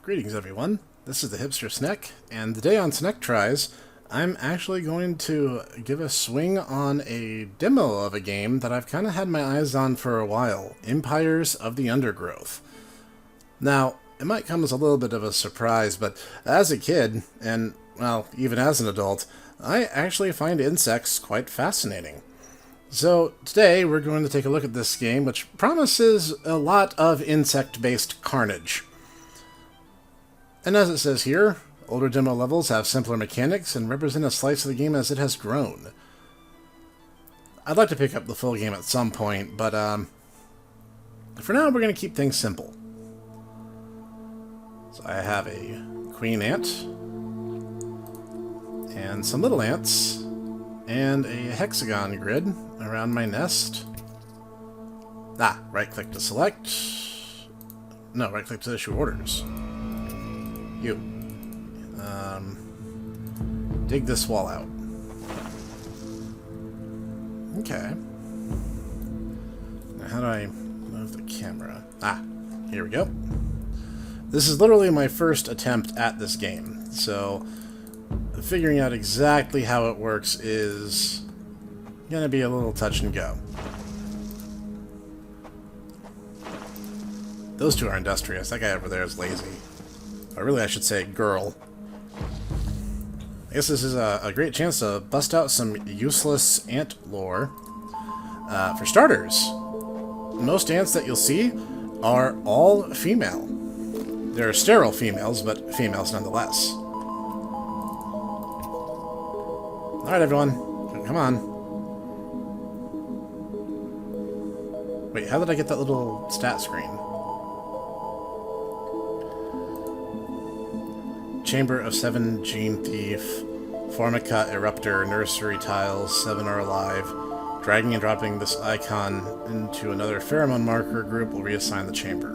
Greetings everyone, this is the Hipster Snek, and today on Snek Tries, I'm actually going to give a swing on a demo of a game that I've kind of had my eyes on for a while, Empires of the Undergrowth. Now, it might come as a little bit of a surprise, but as a kid, and, well, even as an adult, I actually find insects quite fascinating. So, today we're going to take a look at this game, which promises a lot of insect-based carnage. And as it says here, older demo levels have simpler mechanics and represent a slice of the game as it has grown. I'd like to pick up the full game at some point, but for now we're going to keep things simple. So I have a queen ant, and some little ants, and a hexagon grid around my nest. Right-click to select. No, right-click to issue orders. You. Dig this wall out. Okay. Now how do I move the camera? Here we go. This is literally my first attempt at this game, so figuring out exactly how it works is gonna be a little touch and go. Those two are industrious. That guy over there is lazy. Or really, I should say girl. I guess this is a great chance to bust out some useless ant lore. For starters, most ants that you'll see are all female. They're sterile females, but females nonetheless. Alright, everyone. Come on. Wait, how did I get that little stat screen? Chamber of 7, Gene Thief, Formica, Eruptor, Nursery Tiles, 7 are alive. Dragging and dropping this icon into another pheromone marker group will reassign the chamber.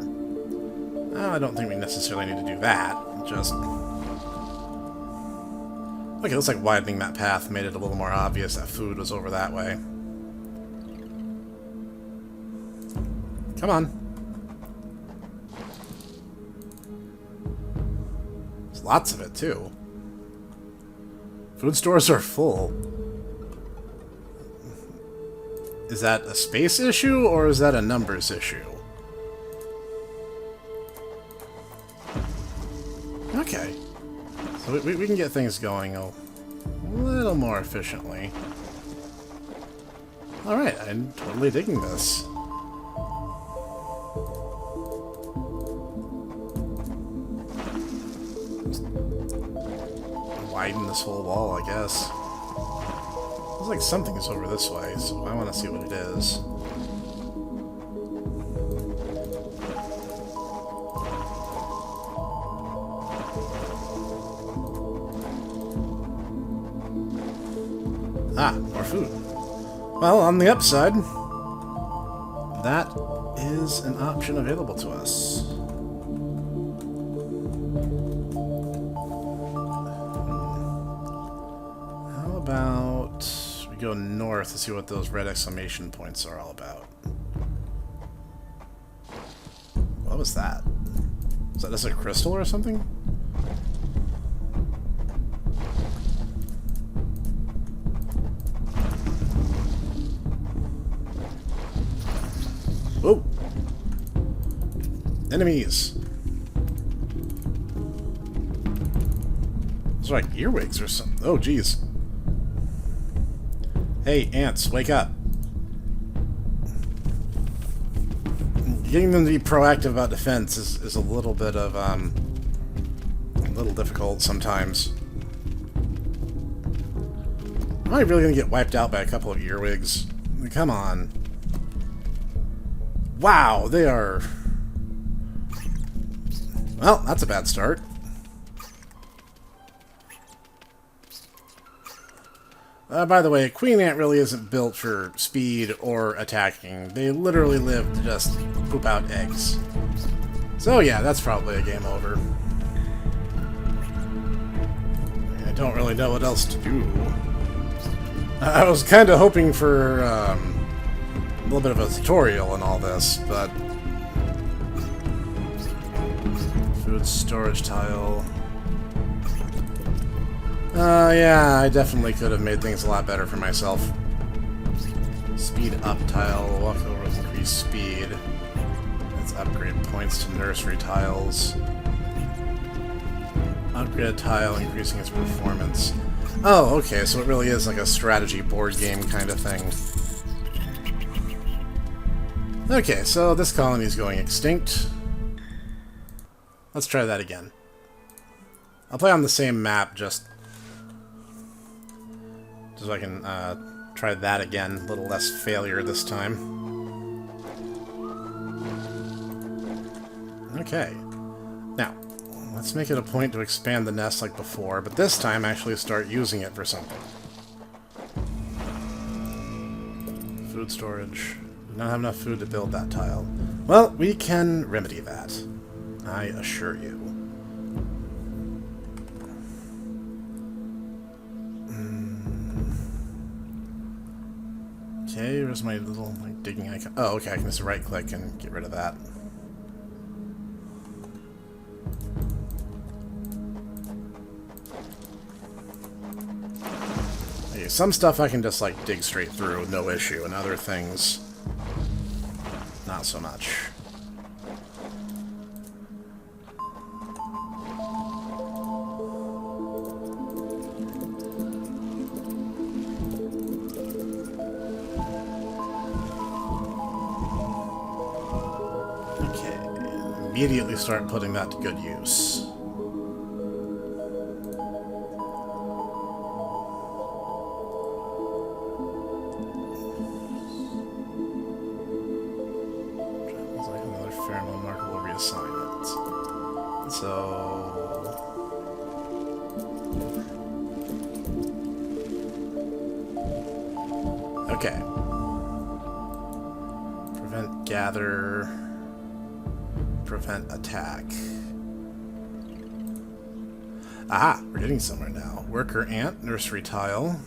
I don't think we necessarily need to do that. Just... Okay, it looks like widening that path made it a little more obvious that food was over that way. Come on. Lots of it, too. Food stores are full. Is that a space issue, or is that a numbers issue? Okay. So we can get things going a little more efficiently. Alright, I'm totally digging this. Widen this whole wall, I guess. Looks like something is over this way, so I want to see what it is. More food. Well, on the upside, that is an option available to us. We go north to see what those red exclamation points are all about. What was that? Was that just a crystal or something? Whoa! Enemies! Those are like earwigs or something. Oh, jeez. Hey, ants, wake up. Getting them to be proactive about defense is a little bit of, a little difficult sometimes. Am I really gonna get wiped out by a couple of earwigs? I mean, come on. Wow, they are... Well, that's a bad start. By the way, a queen ant really isn't built for speed or attacking. They literally live to just poop out eggs. So yeah, that's probably a game over. I don't really know what else to do. I was kind of hoping for a little bit of a tutorial and all this, but Food storage tile. Yeah, I definitely could have made things a lot better for myself. Speed up tile. Walk over with increased speed. Let's upgrade points to nursery tiles. Upgrade a tile, increasing its performance. Oh, okay, so it really is like a strategy board game kind of thing. Okay, so this colony is going extinct. Let's try that again. I'll play on the same map just so I can try that again. A little less failure this time. Okay. Now, let's make it a point to expand the nest like before, but this time actually start using it for something. Food storage. We don't have enough food to build that tile. Well, we can remedy that. I assure you. Okay, where's my little digging icon? Oh, okay, I can just right-click and get rid of that. Okay, some stuff I can just dig straight through, no issue, and other things, not so much. Immediately start putting that to good use. Travels like another pheromone markable reassignment. So... okay. Prevent gather... prevent attack. Aha! We're getting somewhere now. Worker ant, nursery tile.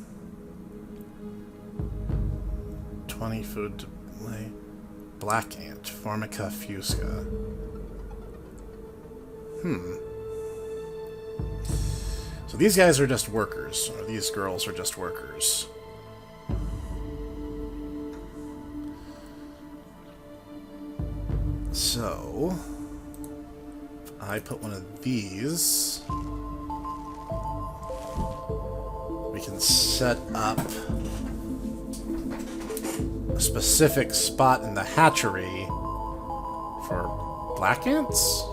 20 food to lay. Black ant, Formica fusca. So these guys are just workers, or these girls are just workers. So... I put one of these. We can set up a specific spot in the hatchery for black ants?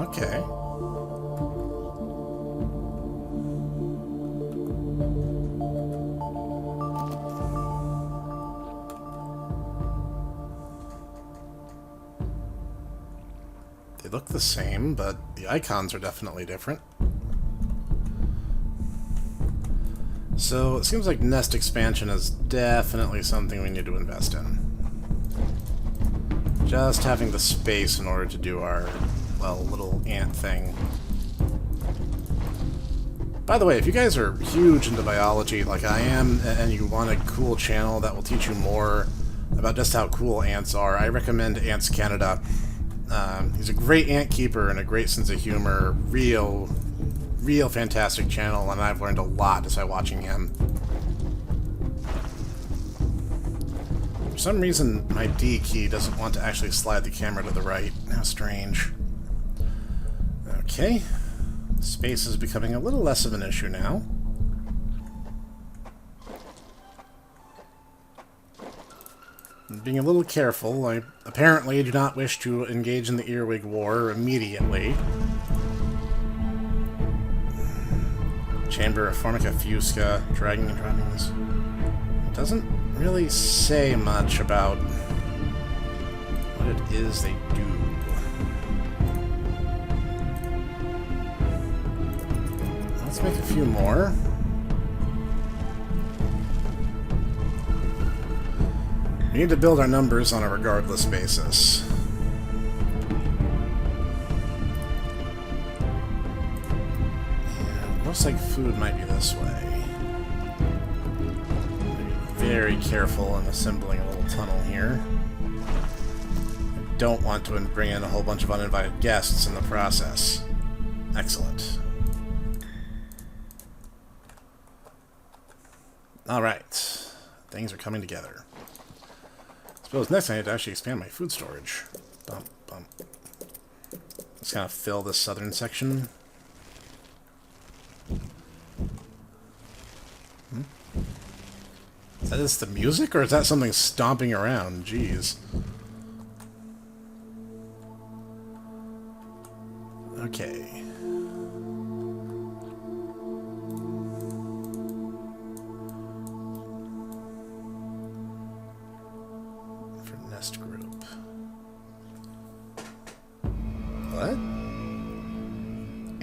Okay. They look the same, but the icons are definitely different. So it seems like nest expansion is definitely something we need to invest in. Just having the space in order to do our, well, little ant thing. By the way, if you guys are huge into biology like I am, and you want a cool channel that will teach you more about just how cool ants are, I recommend Ants Canada. He's a great ant keeper and a great sense of humor. Real fantastic channel, and I've learned a lot just by watching him. For some reason, my D key doesn't want to actually slide the camera to the right. How strange. Okay. Space is becoming a little less of an issue now. I'm being a little careful. I apparently do not wish to engage in the earwig war immediately. Chamber of Formica fusca, dragging and dropping this. It doesn't really say much about what it is they do. Let's make a few more. We need to build our numbers on a regardless basis. looks like food might be this way. Be very careful in assembling a little tunnel here. I don't want to bring in a whole bunch of uninvited guests in the process. Excellent. Alright. Things are coming together. I suppose next I need to actually expand my food storage. Bump, bump. Let's kind of fill this southern section. Is that just the music, or is that something stomping around? Jeez. Okay. For nest group. What?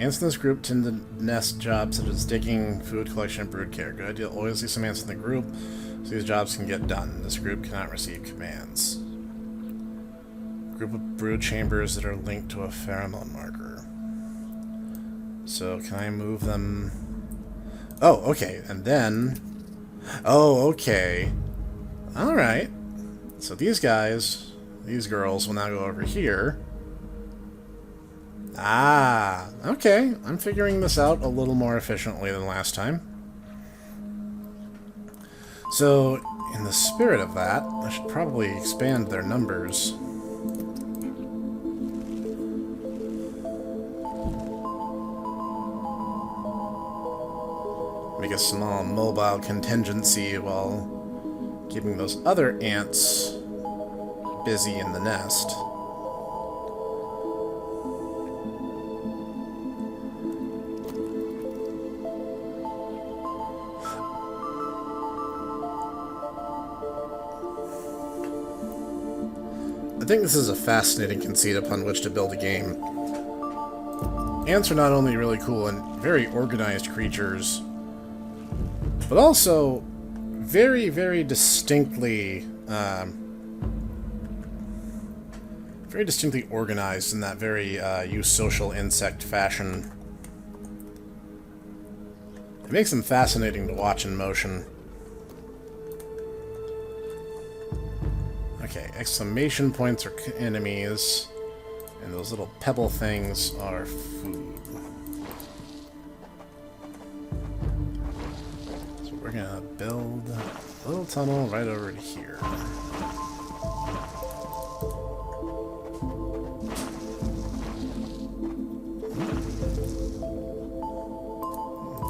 Ants in this group tend to nest jobs such as digging, food collection, and brood care. Good. You'll always see some ants in the group, so these jobs can get done. This group cannot receive commands. Group of brood chambers that are linked to a pheromone marker. So, can I move them? Oh, okay. And then... Oh, okay. Alright. So these guys, these girls will now go over here. Ah, okay. I'm figuring this out a little more efficiently than last time. So, in the spirit of that, I should probably expand their numbers. Make a small mobile contingency while keeping those other ants busy in the nest. I think this is a fascinating conceit upon which to build a game. Ants are not only really cool and very organized creatures, but also very, very distinctly organized in that very eusocial insect fashion. It makes them fascinating to watch in motion. Okay, exclamation points are enemies, and those little pebble things are food. So we're gonna build a little tunnel right over to here. I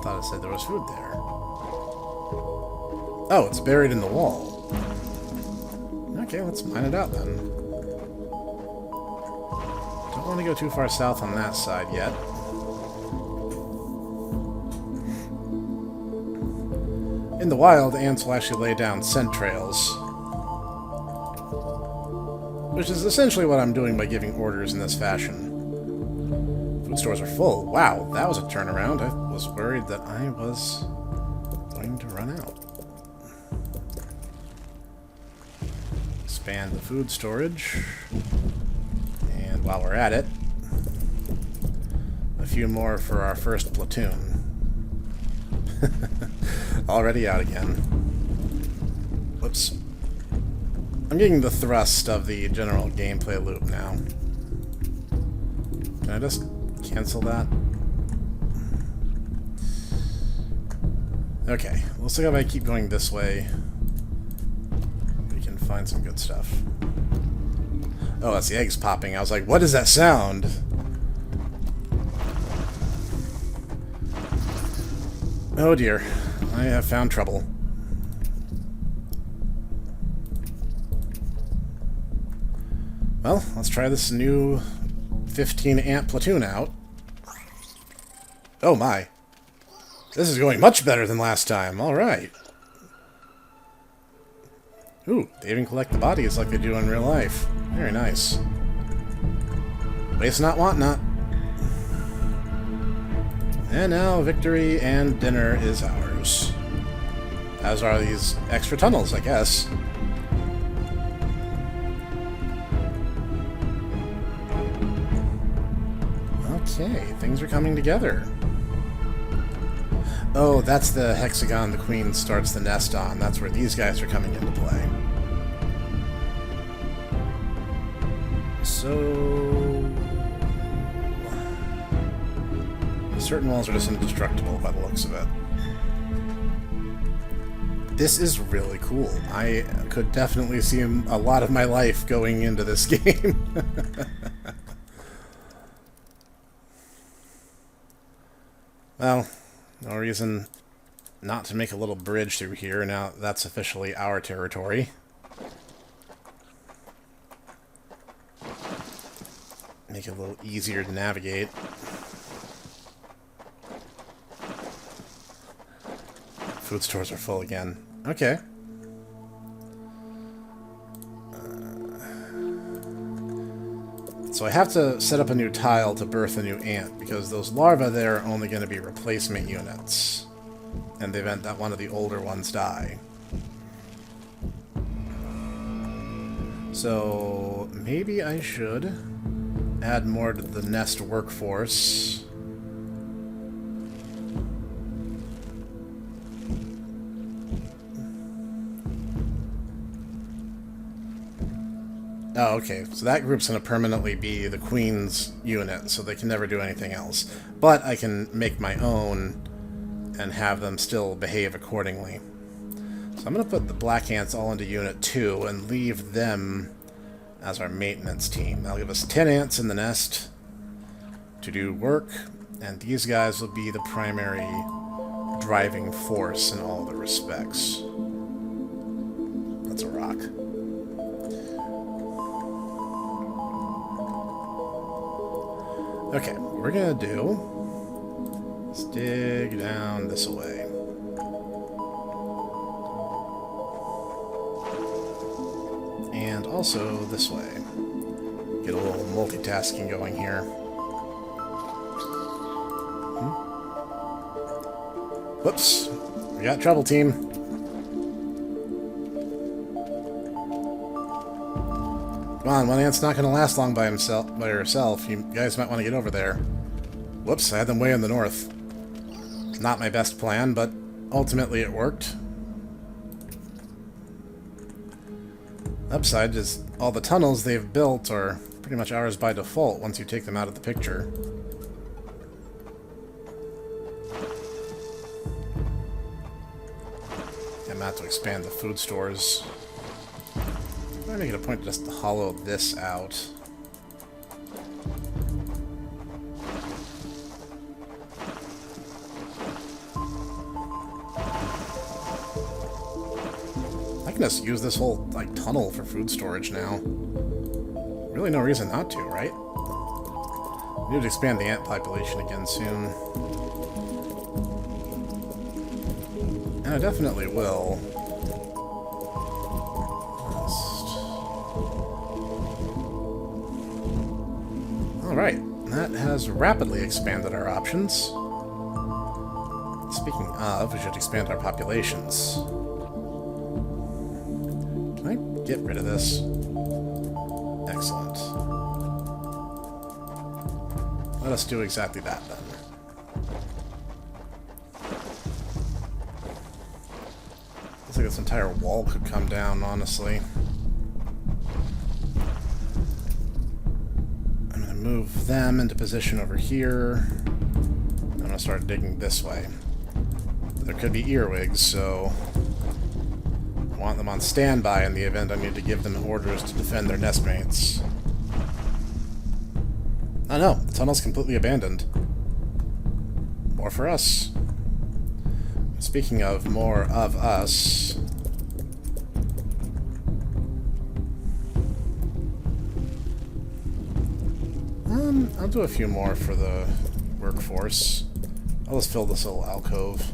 thought it said there was food there. Oh, it's buried in the wall. Okay, let's mine it out then. Don't want to go too far south on that side yet. In the wild, ants will actually lay down scent trails, which is essentially what I'm doing by giving orders in this fashion. Food stores are full. Wow, that was a turnaround. I was worried that I was going to run out. Expand the food storage. And while we're at it, a few more for our first platoon. Already out again. Whoops. I'm getting the thrust of the general gameplay loop now. Can I just cancel that? Okay, looks like if I keep going this way, we can find some good stuff. Oh, that's the eggs popping. I was like, what is that sound? Oh dear, I have found trouble. Well, let's try this new 15 ant platoon out. Oh my. This is going much better than last time. Alright. Ooh, they even collect the bodies like they do in real life. Very nice. Waste not, want not. And now victory and dinner is ours. As are these extra tunnels, I guess. Okay, things are coming together. Oh, that's the hexagon the queen starts the nest on. That's where these guys are coming into play. So... certain walls are just indestructible by the looks of it. This is really cool. I could definitely see a lot of my life going into this game. Well, no reason not to make a little bridge through here. Now that's officially our territory. Make it a little easier to navigate. Food stores are full again. Okay. So I have to set up a new tile to birth a new ant, because those larvae there are only going to be replacement units in the event that one of the older ones die. So maybe I should add more to the nest workforce. Oh, okay. So that group's going to permanently be the queen's unit, so they can never do anything else. But I can make my own and have them still behave accordingly. So I'm going to put the black ants all into Unit 2 and leave them as our maintenance team. That'll give us 10 ants in the nest to do work, and these guys will be the primary driving force in all the respects. That's a rock. Okay, what we're gonna do is dig down this way. And also this way. Get a little multitasking going here. Whoops. We got trouble, team. Come on, one ant's not going to last long by herself. You guys might want to get over there. Whoops, I had them way in the north. Not my best plan, but ultimately it worked. Upside is all the tunnels they've built are pretty much ours by default once you take them out of the picture. I'm about to expand the food stores. I'm making a point just to hollow this out. I can just use this whole, like, tunnel for food storage now. Really no reason not to, right? We need to expand the ant population again soon. And I definitely will. Alright, that has rapidly expanded our options. Speaking of, we should expand our populations. Can I get rid of this? Excellent. Let us do exactly that then. Looks like this entire wall could come down, honestly. Move them into position over here. I'm going to start digging this way. But there could be earwigs, so I want them on standby in the event I need to give them orders to defend their nestmates. Oh no, the tunnel's completely abandoned. More for us. Speaking of more of us... I'll do a few more for the workforce. I'll just fill this little alcove.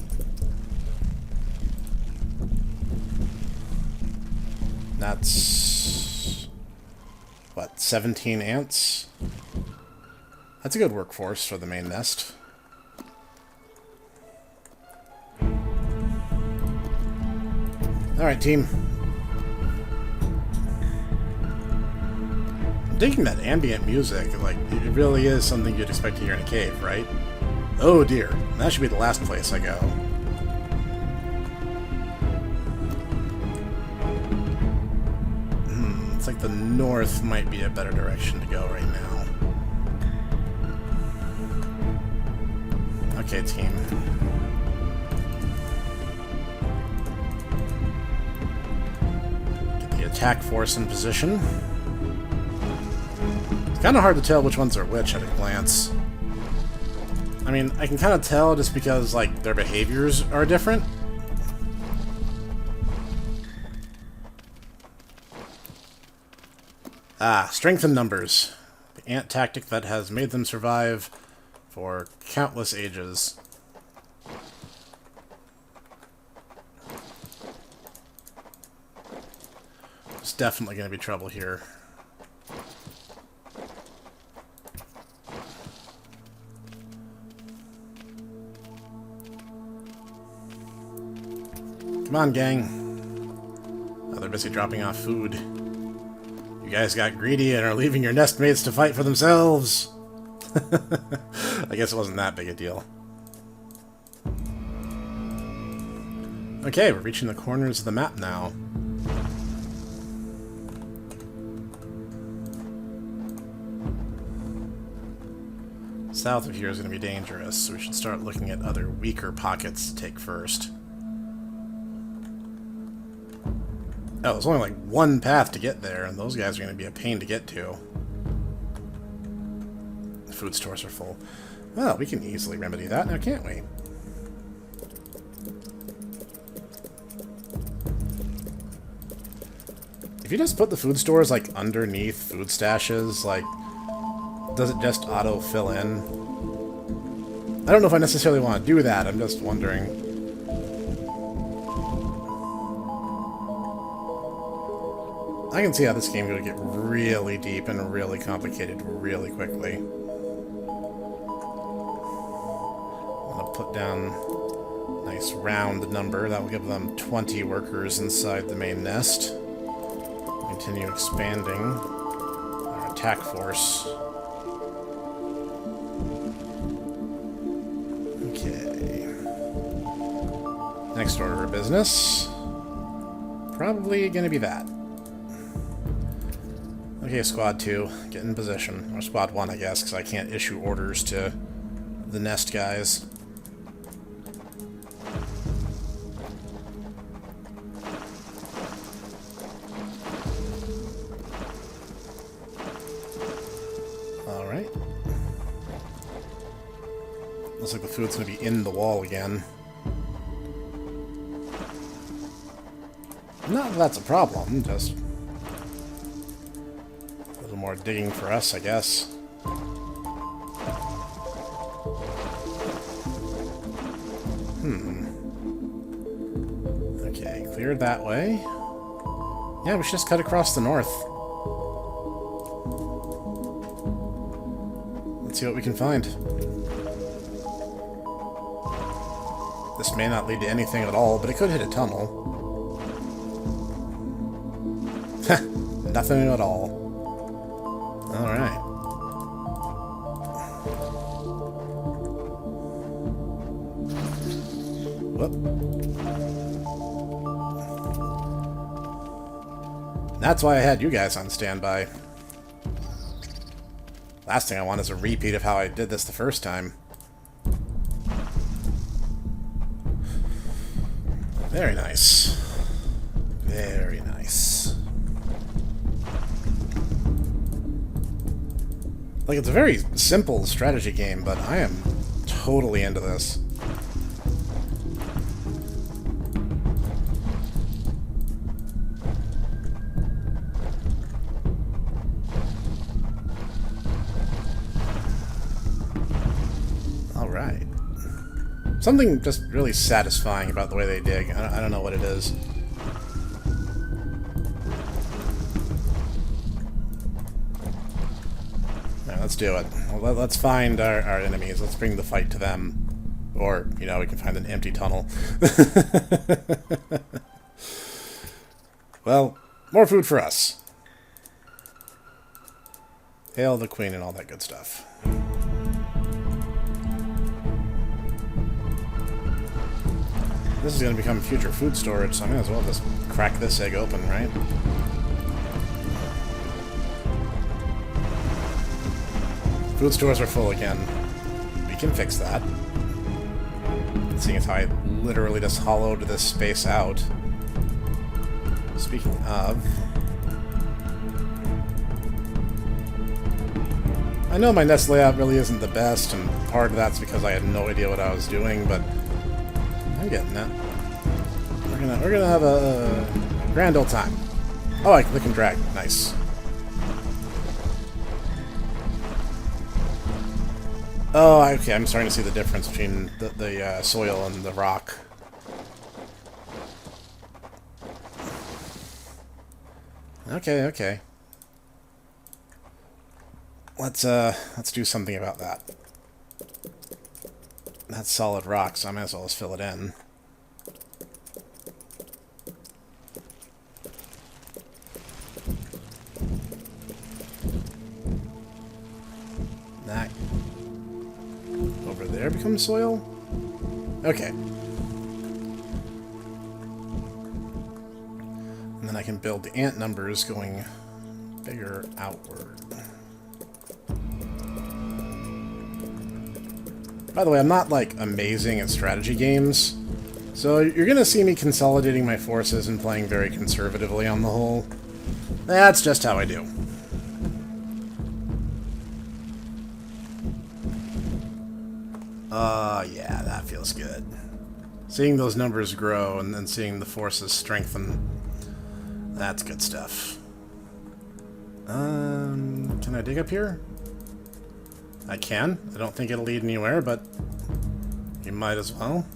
That's... what, 17 ants? That's a good workforce for the main nest. Alright, team. Digging that ambient music, like, it really is something you'd expect to hear in a cave, right? Oh dear, that should be the last place I go. like the north might be a better direction to go right now. Okay, team. Get the attack force in position. It's kind of hard to tell which ones are which at a glance. I mean, I can kind of tell just because, like, their behaviors are different. Ah, strength in numbers. The ant tactic that has made them survive for countless ages. There's definitely going to be trouble here. Come on, gang. Oh, they're busy dropping off food. You guys got greedy and are leaving your nestmates to fight for themselves. I guess it wasn't that big a deal. Okay, we're reaching the corners of the map now. South of here is going to be dangerous, so we should start looking at other weaker pockets to take first. Oh, there's only like one path to get there, and those guys are going to be a pain to get to. The food stores are full. Well, we can easily remedy that now, can't we? If you just put the food stores, like, underneath food stashes, like, does it just auto-fill in? I don't know if I necessarily want to do that, I'm just wondering. I can see how this game would get really deep and really complicated really quickly. I'm gonna put down a nice round number. That will give them 20 workers inside the main nest. Continue expanding our attack force. Okay. Next order of business. Probably gonna be that. Okay, Squad 2, get in position. Or Squad 1, I guess, because I can't issue orders to the nest guys. Alright. Looks like the food's going to be in the wall again. Not that that's a problem, just more digging for us, I guess. Okay, cleared that way. Yeah, we should just cut across the north. Let's see what we can find. This may not lead to anything at all, but it could hit a tunnel. Nothing at all. Alright. Whoop. That's why I had you guys on standby. Last thing I want is a repeat of how I did this the first time. Very nice. Very nice. Like, it's a very simple strategy game, but I am totally into this. Alright. Something just really satisfying about the way they dig. I don't know what it is. Let's do it. Well, let's find our enemies. Let's bring the fight to them. Or, you know, we can find an empty tunnel. Well, more food for us. Hail the Queen and all that good stuff. This is going to become future food storage, so I may as well just crack this egg open, right? Food stores are full again. We can fix that. Seeing as how I literally just hollowed this space out. Speaking of... I know my nest layout really isn't the best, and part of that's because I had no idea what I was doing, but I'm getting it. We're gonna have a grand old time. Oh, I click and drag. Nice. Oh, okay, I'm starting to see the difference between the soil and the rock. Okay, okay. Let's do something about that. That's solid rock, so I might as well just fill it in. That over there becomes soil? Okay. And then I can build the ant numbers going bigger outward. By the way, I'm not, like, amazing at strategy games, so you're gonna see me consolidating my forces and playing very conservatively on the whole. That's just how I do. Yeah, that feels good. Seeing those numbers grow and then seeing the forces strengthen, that's good stuff. Can I dig up here? I can. I don't think it'll lead anywhere, but you might as well.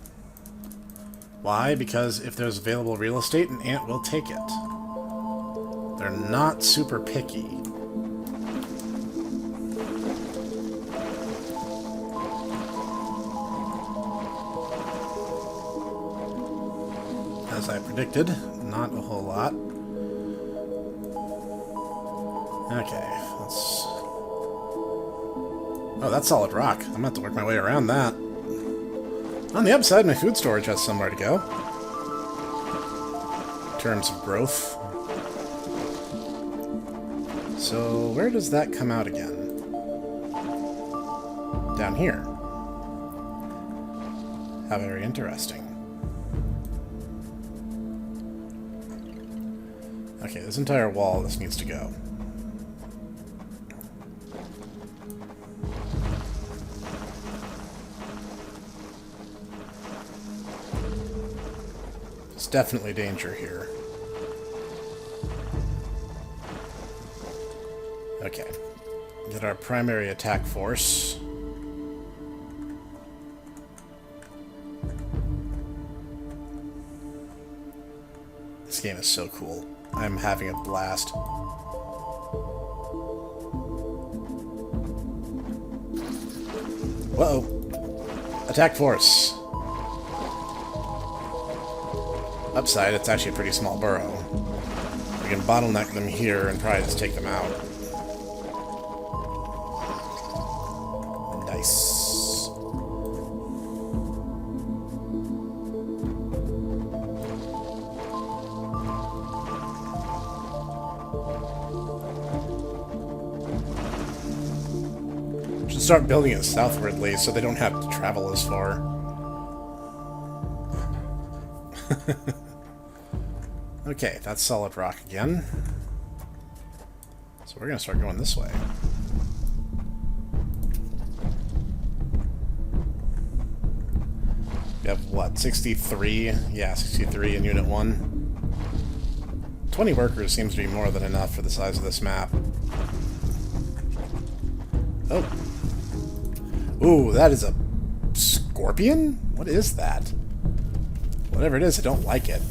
Why? Because if there's available real estate, an ant will take it. They're not super picky. As I predicted, not a whole lot. Okay, let's... Oh, that's solid rock. I'm gonna have to work my way around that. On the upside, my food storage has somewhere to go. In terms of growth. So, where does that come out again? Down here. How very interesting. Okay, this entire wall, this needs to go. There's definitely danger here. Okay. Get our primary attack force. This game is so cool. I'm having a blast. Whoa. Attack force. Upside, it's actually a pretty small burrow. We can bottleneck them here and probably just take them out. Nice. Should start building it southwardly so they don't have to travel as far. Okay, that's solid rock again. So we're gonna start going this way. We have, what, 63? Yeah, 63 in Unit 1. 20 workers seems to be more than enough for the size of this map. Oh. Ooh, that is a scorpion? What is that? Whatever it is, I don't like it.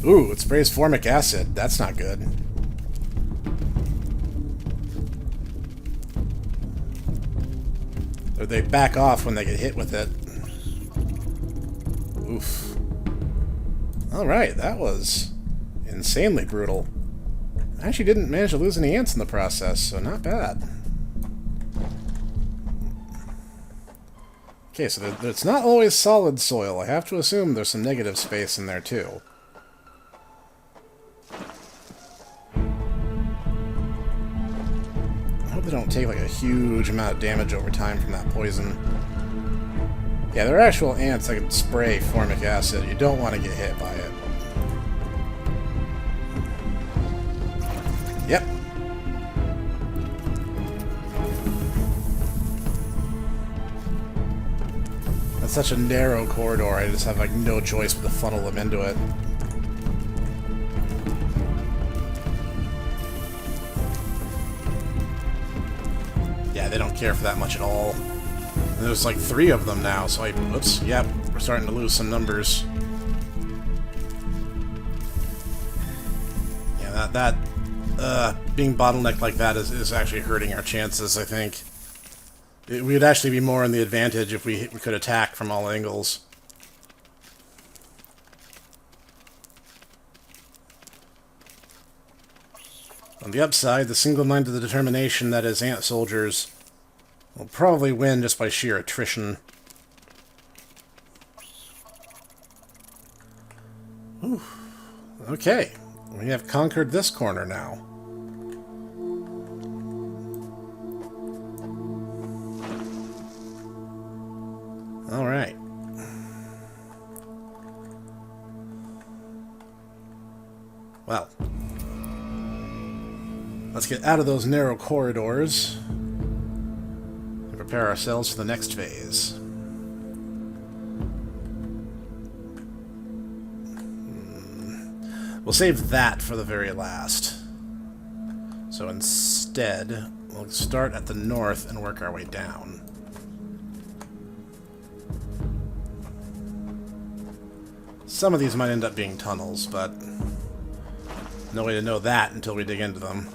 Ooh, it sprays formic acid. That's not good. Or they back off when they get hit with it. Oof. Alright, that was insanely brutal. I actually didn't manage to lose any ants in the process, so not bad. Okay, so it's not always solid soil. I have to assume there's some negative space in there, too. I hope they don't take like a huge amount of damage over time from that poison. Yeah, there are actual ants that can spray formic acid. You don't want to get hit by it. Yep. That's such a narrow corridor, I just have like no choice but to funnel them into it. Yeah, they don't care for that much at all. And there's like 3 of them now, so oops, yep, we're starting to lose some numbers. Yeah, that being bottlenecked like that is actually hurting our chances, I think. We'd actually be more in the advantage if we could attack from all angles. On the upside, the single-minded determination that is ant soldiers will probably win just by sheer attrition. Ooh. Okay, we have conquered this corner now. Alright. Well, let's get out of those narrow corridors and prepare ourselves for the next phase. We'll save that for the very last. So instead, we'll start at the north and work our way down. Some of these might end up being tunnels, but no way to know that until we dig into them.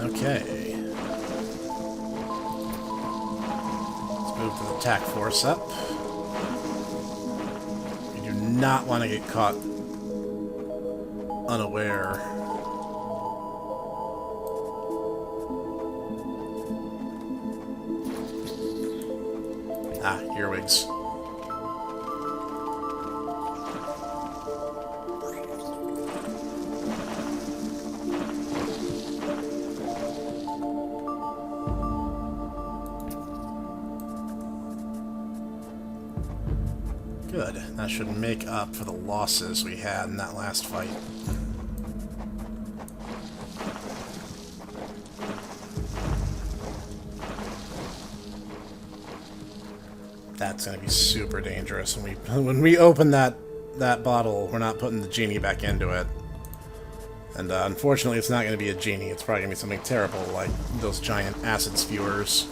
Okay. Let's move the attack force up. We do not want to get caught unaware. Ah, earwigs. Good. That should make up for the losses we had in that last fight. That's going to be super dangerous. When we open that bottle, we're not putting the genie back into it. And unfortunately, it's not going to be a genie. It's probably going to be something terrible, like those giant acid spewers.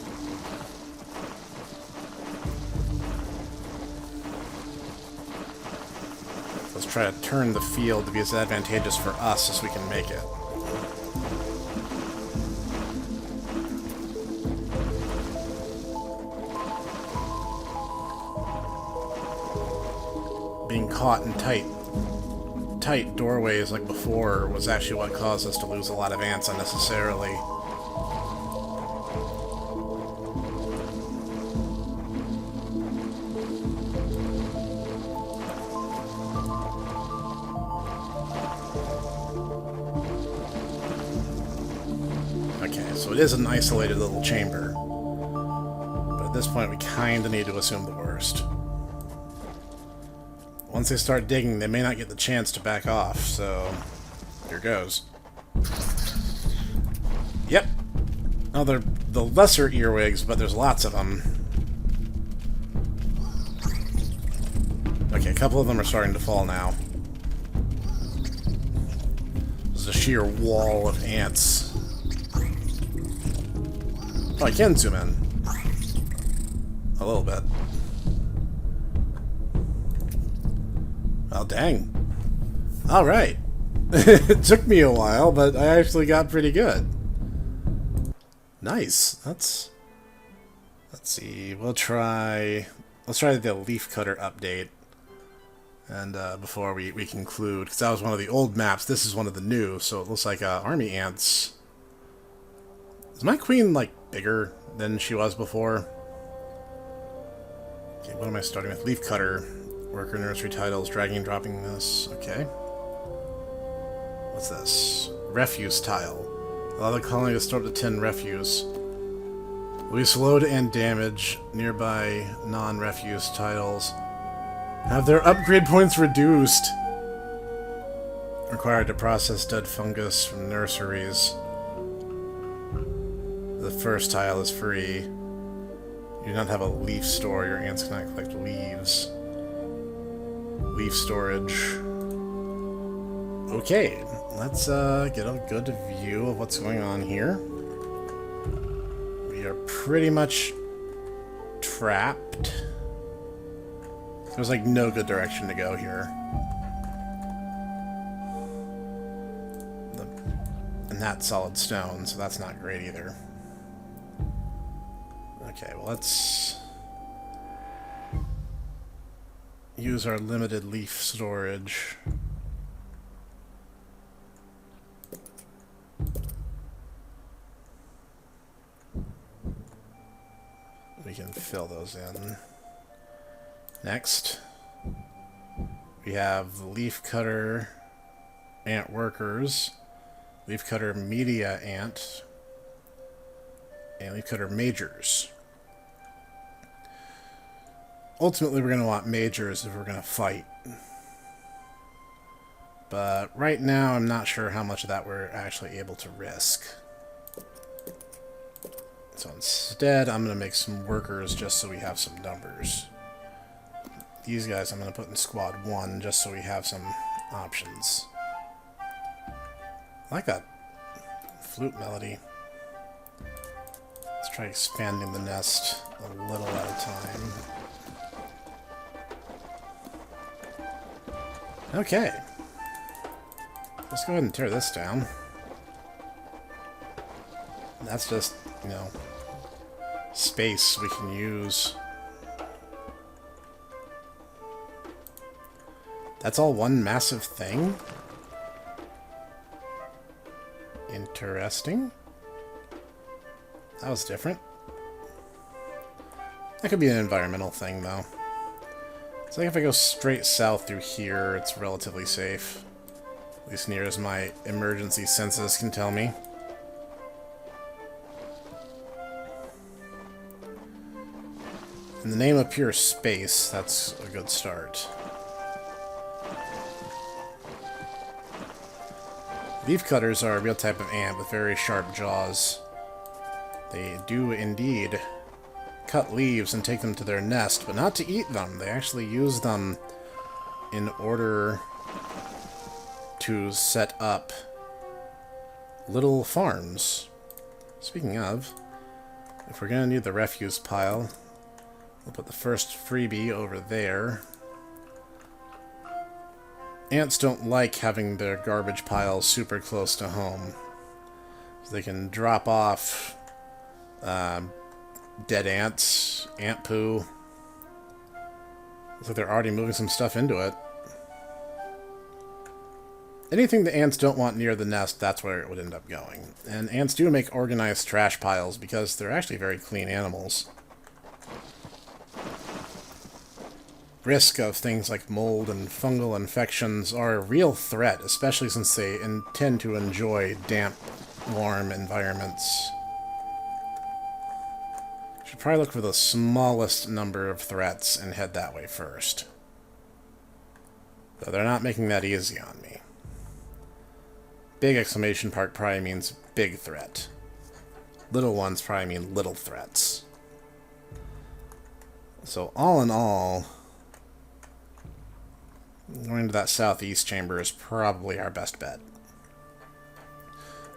Let's try to turn the field to be as advantageous for us as we can make it. Being caught in tight doorways like before was actually what caused us to lose a lot of ants unnecessarily. Okay, so it is an isolated little chamber. But at this point we kinda need to assume the worst. Once they start digging, they may not get the chance to back off, so here goes. Yep. Oh, they're the lesser earwigs, but there's lots of them. Okay, a couple of them are starting to fall now. There's a sheer wall of ants. Oh, I can zoom in. A little bit. Oh, dang. Alright. It took me a while, but I actually got pretty good. Nice. Let's see. Let's try the leaf cutter update. And before we conclude, because that was one of the old maps, this is one of the new, so it looks like army ants. Is my queen, like, bigger than she was before? what am I starting with? Leaf cutter. Worker nursery titles. Dragging and dropping this. Okay. What's this? Refuse tile. Allow the colony to store up to 10 refuse. Will be slowed and damage nearby non-refuse tiles. Have their upgrade points reduced. Required to process dead fungus from nurseries. The first tile is free. You do not have a leaf store. Your ants cannot collect leaves. Leaf storage. Okay, let's get a good view of what's going on here. We are pretty much trapped. There's like no good direction to go here. And that's solid stone, so that's not great either. Okay, well let's use our limited leaf storage. We can fill those in. Next, we have the leaf cutter ant workers, leaf cutter media ant, and leaf cutter majors. Ultimately, we're going to want majors if we're going to fight. But right now, I'm not sure how much of that we're actually able to risk. So instead, I'm going to make some workers just so we have some numbers. These guys I'm going to put in squad 1 just so we have some options. I like that flute melody. Let's try expanding the nest a little at a time. Okay. Let's go ahead and tear this down. That's just, you know, space we can use. That's all one massive thing? Interesting. That was different. That could be an environmental thing, though. It's like if I go straight south through here, it's relatively safe. At least near as my emergency senses can tell me. In the name of pure space, that's a good start. Leaf cutters are a real type of ant with very sharp jaws. They do indeed cut leaves and take them to their nest, but not to eat them. They actually use them in order to set up little farms. Speaking of, if we're going to need the refuse pile, we'll put the first freebie over there. Ants don't like having their garbage piles super close to home. So they can drop off dead ants, ant poo. Looks like they're already moving some stuff into it. Anything the ants don't want near the nest, that's where it would end up going. And ants do make organized trash piles because they're actually very clean animals. Risk of things like mold and fungal infections are a real threat, especially since they tend to enjoy damp, warm environments. Should probably look for the smallest number of threats and head that way first. Though they're not making that easy on me. Big exclamation mark probably means big threat. Little ones probably mean little threats. So all in all, going to that southeast chamber is probably our best bet.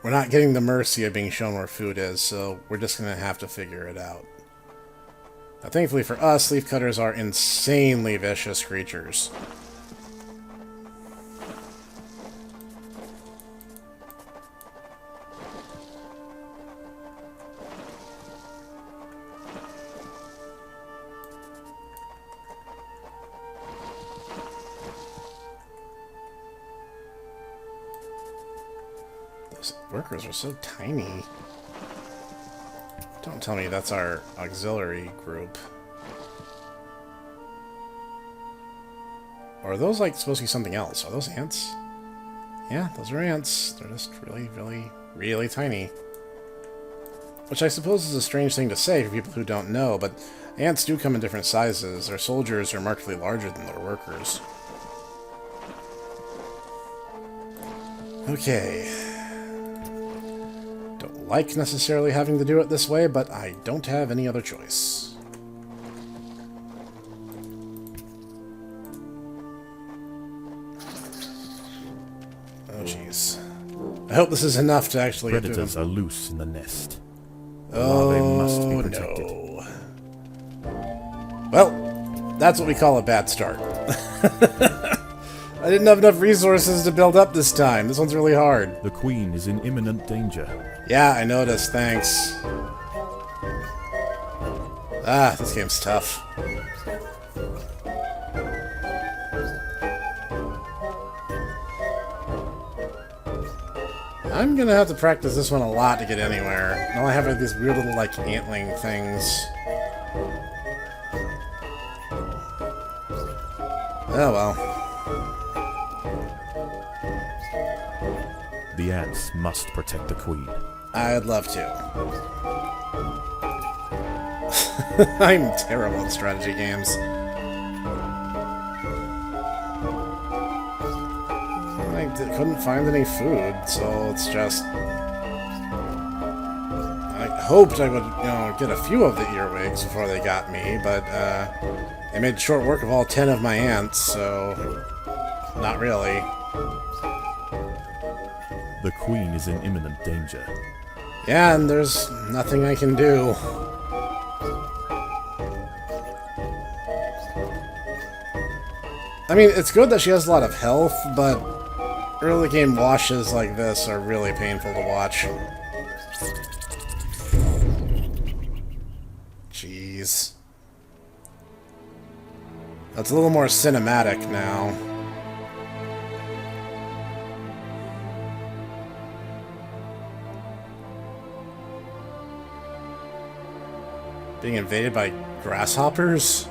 We're not getting the mercy of being shown where food is, so we're just going to have to figure it out. Now, thankfully for us, leafcutters are insanely vicious creatures. Those workers are so tiny. Don't tell me that's our auxiliary group. Or are those, like, supposed to be something else? Are those ants? Yeah, those are ants. They're just really, really, really tiny. Which I suppose is a strange thing to say for people who don't know, but ants do come in different sizes. Their soldiers are markedly larger than their workers. Okay. Don't like necessarily having to do it this way, but I don't have any other choice. Oh, jeez. I hope this is enough to actually Predators are loose in the nest. Oh, They must be protected. no. Well, that's what we call a bad start. I didn't have enough resources to build up this time. This one's really hard. The queen is in imminent danger. Yeah, I noticed. Thanks. Ah, this game's tough. I'm gonna have to practice this one a lot to get anywhere. Now I have like, these weird little, like, antling things. Oh well. The ants must protect the queen. I'd love to. I'm terrible at strategy games. I couldn't find any food, so it's just... I hoped I would, get a few of the earwigs before they got me, but, they made short work of all 10 of my ants, so... not really. The queen is in imminent danger. Yeah, and there's nothing I can do. I mean, it's good that she has a lot of health, but early game washes like this are really painful to watch. Jeez. That's a little more cinematic now. Being invaded by grasshoppers?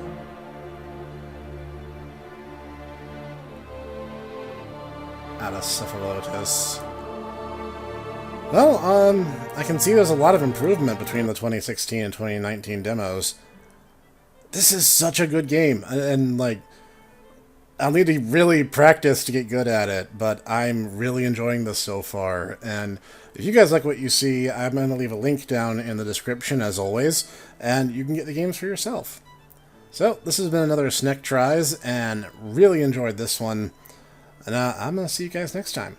Adacephalotus. Well, I can see there's a lot of improvement between the 2016 and 2019 demos. This is such a good game, and like, I'll need to really practice to get good at it, but I'm really enjoying this so far, and if you guys like what you see, I'm going to leave a link down in the description, as always, and you can get the games for yourself. So, this has been another Snek Tries, and really enjoyed this one, and I'm going to see you guys next time.